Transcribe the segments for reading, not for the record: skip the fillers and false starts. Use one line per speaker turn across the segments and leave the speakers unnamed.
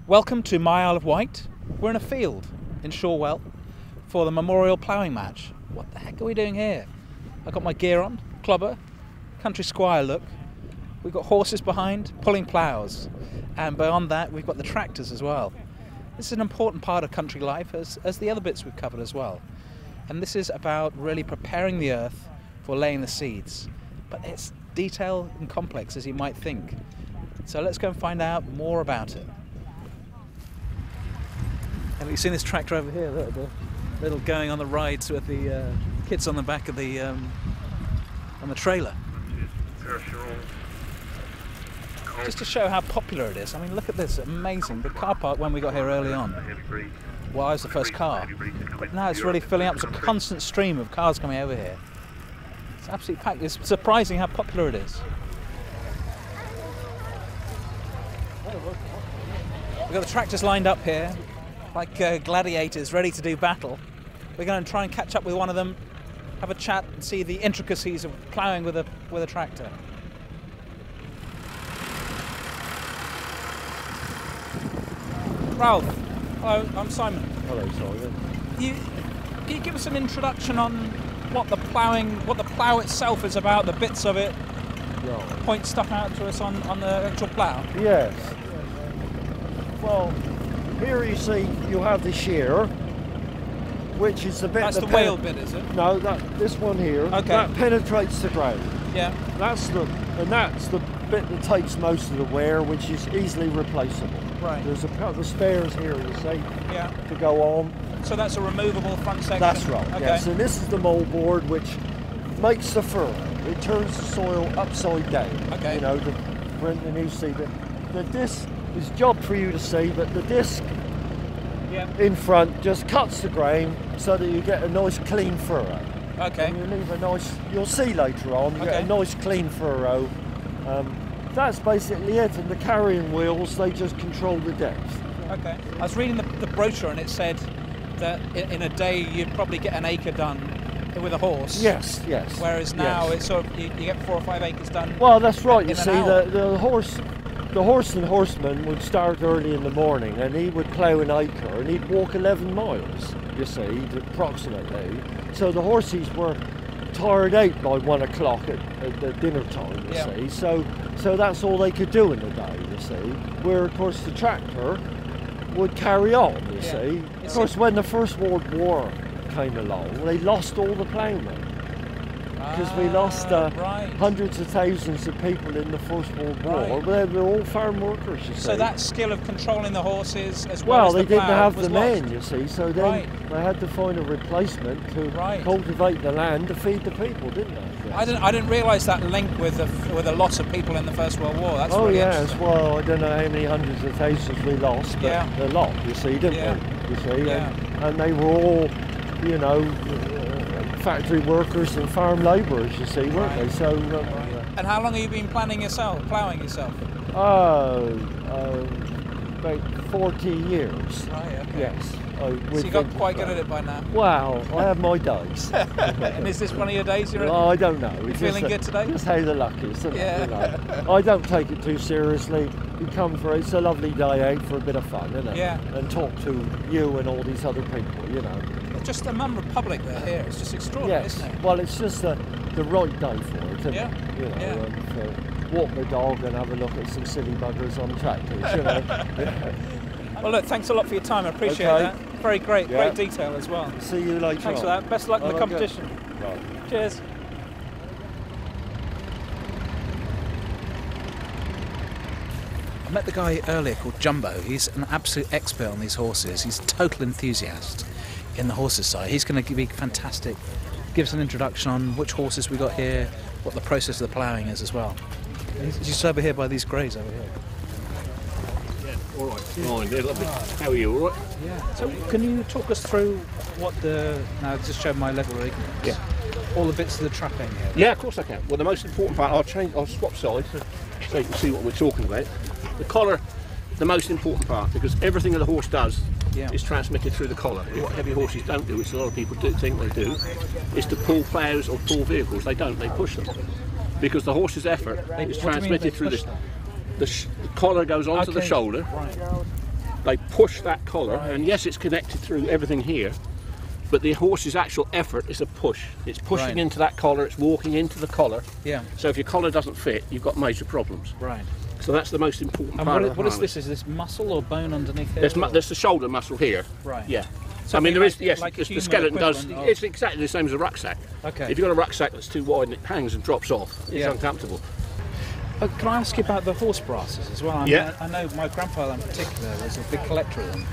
Welcome to my Isle of Wight. We're in a field in Shorewell for the Memorial Ploughing Match. What the heck are we doing here? I've got my gear on, clobber, country squire look. We've got horses behind, pulling ploughs. And beyond that, we've got the tractors as well. This is an important part of country life as the other bits we've covered as well. And this is about really preparing the earth for laying the seeds. But it's detailed and complex as you might think. So let's go and find out more about it. And you've seen this tractor over here, the little going on the rides with the kids on the back of the on the trailer. Just to show how popular it is. I mean, look at this, amazing. The car park when we got here early on, well, I was the first car, but now it's really filling up. It's a constant stream of cars coming over here. It's absolutely packed. It's surprising how popular it is. We've got the tractors lined up here, like gladiators ready to do battle. We're going to try and catch up with one of them, have a chat and see the intricacies of ploughing with a tractor. Ralph, hello, I'm Simon.
Hello, Simon.
Can you give us an introduction on what the plough itself is about, the bits of it?
Right.
Point stuff out to us on the actual plough.
Yes. Well, here you see you have the shear, which is the bit.
That's the whale bit, is it?
No, this one here.
Okay.
That penetrates the ground.
Yeah.
That's the bit that takes most of the wear, which is easily replaceable.
Right.
There's a couple of spares here, you see,
yeah,
to go on.
So that's a removable front section?
That's right,
okay.
yes. And this is the moldboard which makes the furrow. It turns the soil upside down.
Okay.
You know, when you see the disc is a job for you to see, but the disc in front just cuts the grain so that you get a nice clean furrow.
Okay.
And you leave a nice, you'll see later on, you get a nice clean furrow. That's basically it, and the carrying wheels, they just control the depth.
Okay. I was reading the brochure and it said that in a day you'd probably get an acre done with a horse.
Yes, yes.
Whereas now it's sort of, you get 4 or 5 acres done.
Well, that's right. You see,
the
the horse and horseman would start early in the morning and he would plough an acre and he'd walk 11 miles, you see, approximately. So the horses were tired out by 1 o'clock at the dinner time, you see. So that's all they could do in the day, you see. Where, of course, the tractor would carry on, you see. Of course, when the First World War came along, they lost all the ploughmen. Because we lost hundreds of thousands of people in the First World War. They were all farm workers, you see.
So that skill of controlling the horses as well as
they
the plough
didn't have the
lost.
men, you see, so then they had to find a replacement to cultivate the land to feed the people, didn't they?
Yes. I didn't realise that link with the loss of people in the First World War. That's really
yes, well, I don't know how many hundreds of thousands we lost, but a lot, you see, didn't we? You see, and they were all, you know, factory workers and farm labourers, you see, weren't they? So.
And how long have you been ploughing yourself?
About 40 years.
Right, okay.
Yes.
So you got quite good at it by now?
Well, I have my days.
And is this one of your days you're in?
I don't know.
You feeling good today?
Just how the luck is, isn't it? You know? I don't take it too seriously. You come for it's a lovely day out for a bit of fun, isn't it?
Yeah.
And talk to you and all these other people, you know.
Just a republic here. It's just extraordinary, isn't it?
Well, it's just the right day for it, isn't it? You know,
yeah.
Walk the dog and have a look at some silly buggers on tractors, you know.
Well, look, thanks a lot for your time. I appreciate that. Very great detail as well.
See you later.
Thanks for that. Best of luck in the competition.
Right.
Cheers. I met the guy earlier called Jumbo. He's an absolute expert on these horses. He's a total enthusiast in the horses side. He's going to be fantastic. Give us an introduction on which horses we got here, what the process of the ploughing is as well. He's just over here by these greys over here.
Yeah, all right. Fine, they're lovely. How are you, all right?
Yeah. So can you talk us through what now just show my level of ignorance.
Yeah.
All the bits of the trapping here.
Yeah, of course I can. Well, the most important part, I'll swap sides so you can see what we're talking about. The collar, the most important part, because everything that the horse does is transmitted through the collar. What heavy horses don't do, which a lot of people think they do, is to pull ploughs or pull vehicles. They don't, they push them. Because the horse's effort is transmitted through this. The collar goes onto the shoulder, they push that collar, and yes, it's connected through everything here, but the horse's actual effort is a push. It's pushing into that collar, it's walking into the collar.
Yeah.
So if your collar doesn't fit, you've got major problems.
Right.
So that's the most important
And
part of the
what is
harness.
this? Is this muscle or bone underneath there?
There's the shoulder muscle here.
Right.
Yeah.
So
I mean, there is,
like,
yes,
like
the skeleton does,
of...
it's exactly the same as a rucksack.
Okay.
If you've got a rucksack that's too wide and it hangs and drops off, it's
Yeah.
uncomfortable.
Can I ask you about the horse brasses as well?
Yeah.
I know my grandfather in particular was a big collector of them.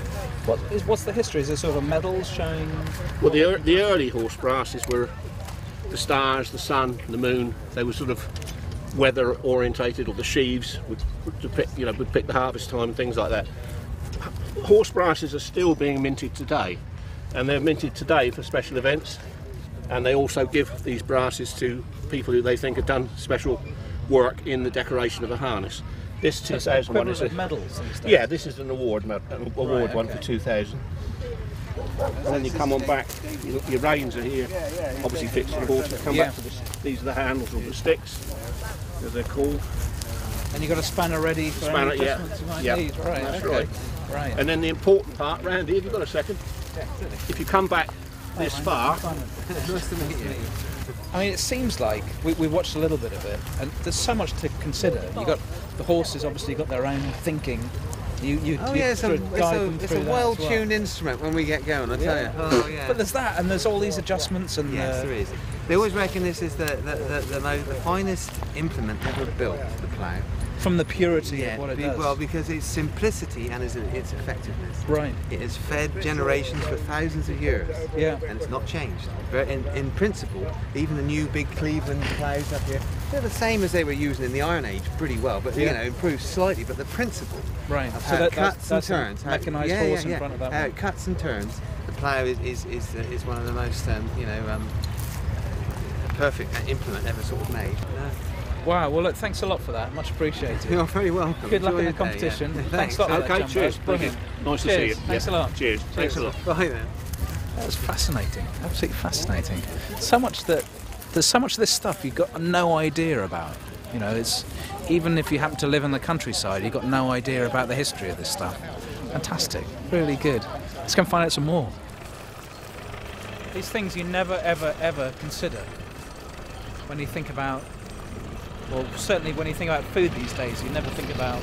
What's the history? Is there sort of medals showing?
Well, the early horse brasses were the stars, the sun, the moon. They were sort of weather orientated, or the sheaves would pick the harvest time and things like that. Horse brasses are still being minted today, and they're minted today for special events, and they also give these brasses to people who they think have done special work in the decoration of a harness. This 2001 is a
medals.
yeah. This is an award one
okay.
for 2000. And then you come on back. Your reins are here, obviously fixed to the horse. Come back to this. These are the handles of the sticks, as they're called.
And you've got a spanner ready for
Spanner,
any
yeah.
adjustments you might
Yeah,
need. Right.
that's
okay.
right. And then the important part, Randy, have you got a second?
Yeah, absolutely.
If you come back this far,
Nice to meet you. I mean, it seems like we watched a little bit of it, and there's so much to consider. You got the horses, obviously, got their own thinking.
It's a well-tuned instrument when we get going, I tell you. Oh, yeah.
But there's that, and there's all these adjustments, and
yes, there is. They always reckon this is the finest implement ever built, the plough.
from the purity of what it does.
Well, because its simplicity and its effectiveness.
Right.
It has fed generations for thousands of years.
Yeah.
And it's not changed. But in principle, even the new big Cleveland ploughs up here, they're the same as they were using in the Iron Age pretty well, but improved slightly. But the principle
right.
of
So
how it cuts and
that's
turns,
a mechanised horse in front of that
how
one.
it cuts and turns, the plough is one of the most perfect implement ever sort of made.
Wow, well look, thanks a lot for that, much appreciated.
You're very welcome.
Good luck
Enjoy
in the
your day,
competition.
yeah.
Thanks a lot for that,
Okay,
Jumbo.
cheers.
Brilliant.
Nice to
Cheers.
see you.
Thanks a lot.
Cheers. Thanks a lot.
Bye then.
That was fascinating, absolutely fascinating. There's so much of this stuff you've got no idea about. You know, it's even if you happen to live in the countryside, you've got no idea about the history of this stuff. Fantastic, really good. Let's go and find out some more. These things you never, ever, ever consider when you think about, well, certainly when you think about food these days, you never think about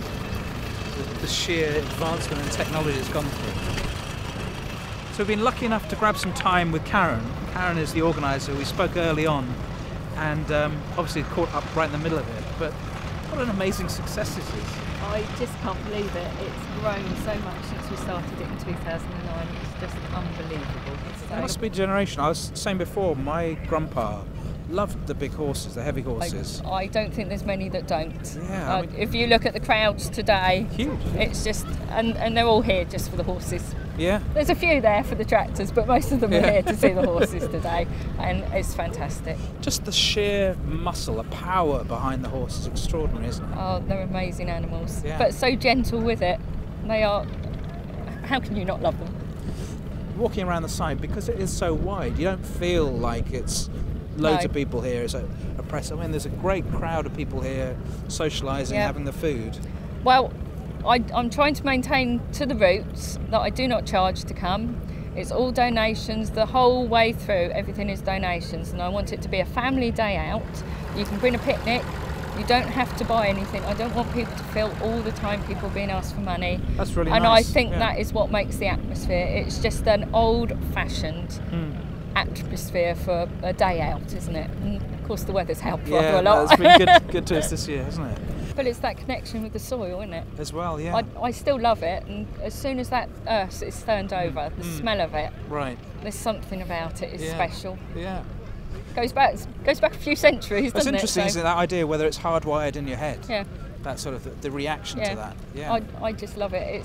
the sheer advancement in technology that's gone through. So we've been lucky enough to grab some time with Karen. Karen is the organiser. We spoke early on, and obviously caught up right in the middle of it. But what an amazing success this is.
I just can't believe it. It's grown so much since we started it in 2009. It's just unbelievable.
It must be a generation. I was saying before, my grandpa loved the big horses, the heavy horses.
I don't think there's many that don't.
Yeah, I mean,
if you look at the crowds today,
huge.
It's just, and they're all here just for the horses.
Yeah.
There's a few there for the tractors, but most of them are here to see the horses today, and it's fantastic.
Just the sheer muscle, the power behind the horse is extraordinary, isn't it?
Oh, they're amazing animals,
Yeah.
but so gentle with it. They are. How can you not love them?
Walking around the side, because it is so wide, you don't feel like it's loads of people here. It's oppressive. I mean, there's a great crowd of people here socialising, having the food.
Well, I'm trying to maintain to the roots that I do not charge to come. It's all donations the whole way through. Everything is donations, and I want it to be a family day out. You can bring a picnic. You don't have to buy anything. I don't want people to feel all the time people being asked for money.
That's really
and
nice.
I think that is what makes the atmosphere. It's just an old-fashioned atmosphere for a day out, isn't it? And of course the weather's helped rather a lot.
It's been good to us this year, hasn't it?
But it's that connection with the soil, isn't it?
As well, yeah.
I still love it, and as soon as that earth is turned over, the smell of it,
right,
there's something about it is special.
Yeah.
Goes back a few centuries,
That's
doesn't
interesting,
it?
isn't it, that idea, whether it's hardwired in your head?
Yeah.
That sort of the reaction to that. Yeah.
I just love it.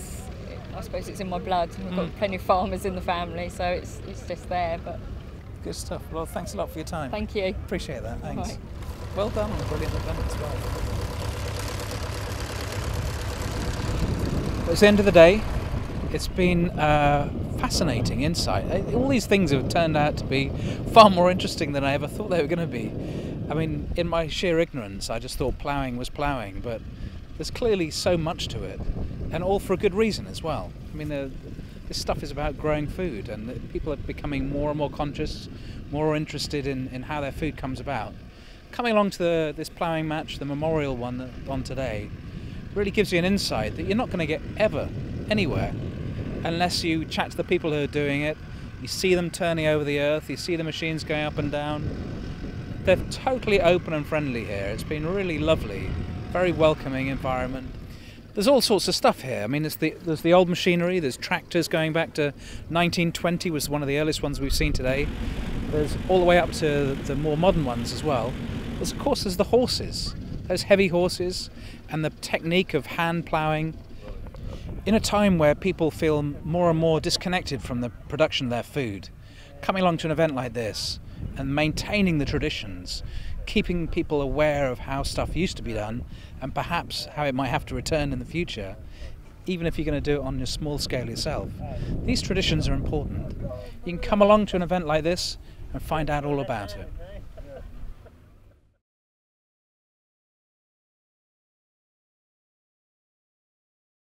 I suppose it's in my blood. We've got plenty of farmers in the family, so it's just there. But
good stuff. Well, thanks a lot for your time.
Thank you.
Appreciate that. Thanks.
Right.
Well done. Brilliant event as well. It's the end of the day. It's been fascinating insight. All these things have turned out to be far more interesting than I ever thought they were going to be. I mean, in my sheer ignorance, I just thought ploughing was ploughing, but There's clearly so much to it, and all for a good reason as well. I mean, this stuff is about growing food, and people are becoming more and more conscious, more interested in how their food comes about. Coming along to this ploughing match, the memorial one on today, really gives you an insight that you're not going to get ever anywhere unless you chat to the people who are doing it. You see them turning over the earth, you see the machines going up and down. They're totally open and friendly here. It's been really lovely, very welcoming environment. There's all sorts of stuff here. I mean, there's the old machinery, there's tractors going back to 1920, was one of the earliest ones we've seen today. There's all the way up to the more modern ones as well. Of course, there's the horses, those heavy horses, and the technique of hand ploughing. In a time where people feel more and more disconnected from the production of their food, coming along to an event like this and maintaining the traditions, keeping people aware of how stuff used to be done and perhaps how it might have to return in the future, even if you're going to do it on a small scale yourself. These traditions are important. You can come along to an event like this and find out all about it.